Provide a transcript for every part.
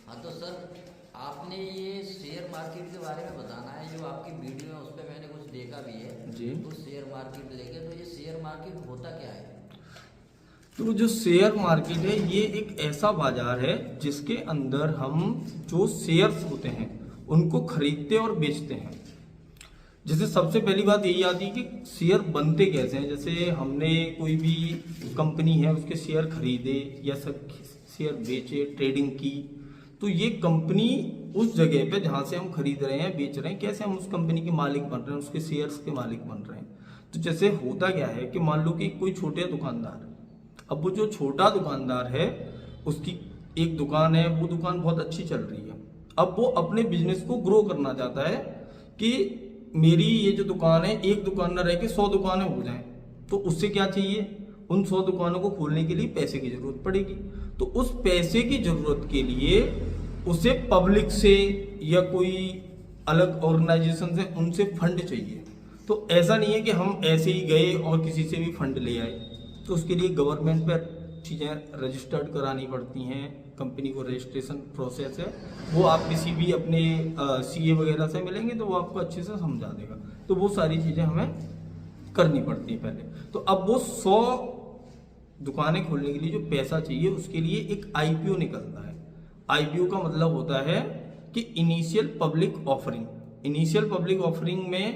हाँ तो सर, आपने ये शेयर मार्केट के बारे में बताना है, जो आपकी वीडियो है उस पर मैंने कुछ देखा भी है जी। तो शेयर मार्केट लेके, तो ये शेयर मार्केट होता क्या है? तो जो शेयर मार्केट है ये एक ऐसा बाजार है जिसके अंदर हम जो शेयर्स होते हैं उनको खरीदते और बेचते हैं। जैसे सबसे पहली बात यही आती है कि शेयर बनते कैसे हैं। जैसे हमने कोई भी कंपनी है उसके शेयर खरीदे या सब शेयर बेचे, ट्रेडिंग की, तो ये कंपनी उस जगह पे जहाँ से हम खरीद रहे हैं, बेच रहे हैं, कैसे हम उस कंपनी के मालिक बन रहे हैं, उसके शेयर्स के मालिक बन रहे हैं। तो जैसे होता क्या है कि मान लो कि कोई छोटे दुकानदार, अब वो जो छोटा दुकानदार है उसकी एक दुकान है, वो दुकान बहुत अच्छी चल रही है। अब वो अपने बिजनेस को ग्रो करना चाहता है कि मेरी ये जो दुकान है, एक दुकान ना रह के 100 दुकानें हो जाएं। तो उससे क्या चाहिए, उन 100 दुकानों को खोलने के लिए पैसे की जरूरत पड़ेगी। तो उस पैसे की जरूरत के लिए उसे पब्लिक से या कोई अलग ऑर्गेनाइजेशन से उनसे फंड चाहिए। तो ऐसा नहीं है कि हम ऐसे ही गए और किसी से भी फंड ले आए। तो उसके लिए गवर्नमेंट पर चीज़ें रजिस्टर्ड करानी पड़ती हैं, कंपनी को रजिस्ट्रेशन प्रोसेस है, वो आप किसी भी अपने सीए वगैरह से मिलेंगे तो वो आपको अच्छे से समझा देगा। तो वो सारी चीज़ें हमें करनी पड़ती हैं पहले। तो अब वो 100 दुकानें खोलने के लिए जो पैसा चाहिए उसके लिए एक आईपीओ निकलता है। आईपीओ का मतलब होता है कि initial public offering. Initial public offering में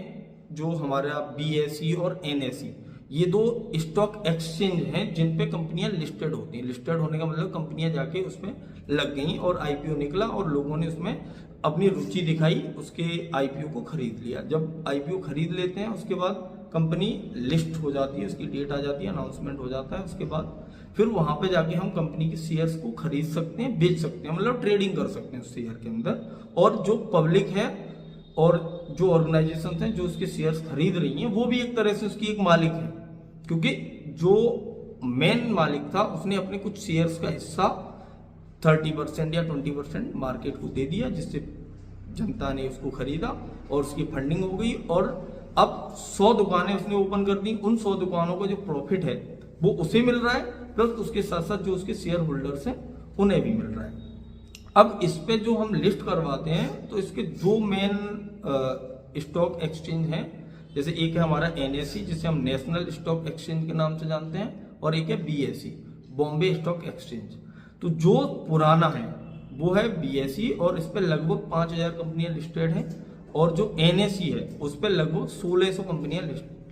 जो हमारा बीएसई और एनएसई, ये दो स्टॉक एक्सचेंज हैं जिन पे कंपनियां लिस्टेड होती हैं। लिस्टेड होने का मतलब कंपनियां जाके उसमें लग गई और आईपीओ निकला और लोगों ने उसमें अपनी रुचि दिखाई, उसके आईपीओ को खरीद लिया। जब आईपीओ खरीद लेते हैं उसके बाद कंपनी लिस्ट हो जाती है, उसकी डेट आ जाती है, अनाउंसमेंट हो जाता है। उसके बाद फिर वहां पे जाके हम कंपनी के शेयर्स को खरीद सकते हैं, बेच सकते हैं, मतलब ट्रेडिंग कर सकते हैं उस शेयर के अंदर। और जो पब्लिक है और जो ऑर्गेनाइजेशन हैं जो उसके शेयर्स खरीद रही हैं वो भी एक तरह से उसकी एक मालिक है, क्योंकि जो मेन मालिक था उसने अपने कुछ शेयर्स का हिस्सा 30% या 20% मार्केट को दे दिया, जिससे जनता ने उसको खरीदा और उसकी फंडिंग हो गई। और अब 100 दुकानें उसने ओपन कर दी, उन 100 दुकानों का जो प्रॉफिट है वो उसे मिल रहा है, प्लस उसके साथ साथ जो उसके शेयर होल्डर्स हैं उन्हें भी मिल रहा है। अब इस पे जो हम लिस्ट करवाते हैं तो इसके दो मेन स्टॉक एक्सचेंज हैं। जैसे एक है हमारा एनएसई जिसे हम नेशनल स्टॉक एक्सचेंज के नाम से जानते हैं, और एक है बीएसई, बॉम्बे स्टॉक एक्सचेंज। तो जो पुराना है वो है बीएसई और इस पर लगभग 5000 कंपनियां लिस्टेड हैं, और जो एनएसई है उस पर लगभग 1600 कंपनियां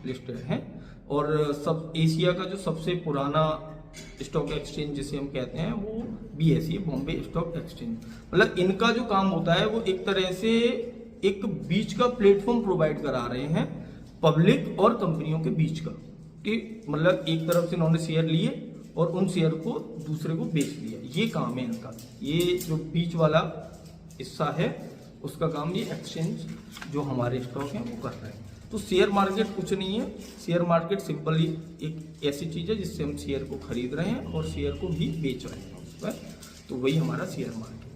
लिस्टेड हैं। और सब एशिया का जो सबसे पुराना स्टॉक एक्सचेंज जिसे हम कहते हैं वो बीएसई, बॉम्बे स्टॉक एक्सचेंज। मतलब इनका जो काम होता है वो एक तरह से एक बीच का प्लेटफॉर्म प्रोवाइड करा रहे हैं पब्लिक और कंपनियों के बीच का, कि मतलब एक तरफ से इन्होंने शेयर लिए और उन शेयर को दूसरे को बेच दिया। ये काम है इनका, ये जो बीच वाला हिस्सा है उसका काम ये एक्सचेंज जो हमारे स्टॉक हैं वो कर रहे हैं। तो शेयर मार्केट कुछ नहीं है, शेयर मार्केट सिंपली एक ऐसी चीज़ है जिससे हम शेयर को खरीद रहे हैं और शेयर को भी बेच रहे हैं उस पर। तो वही हमारा शेयर मार्केट।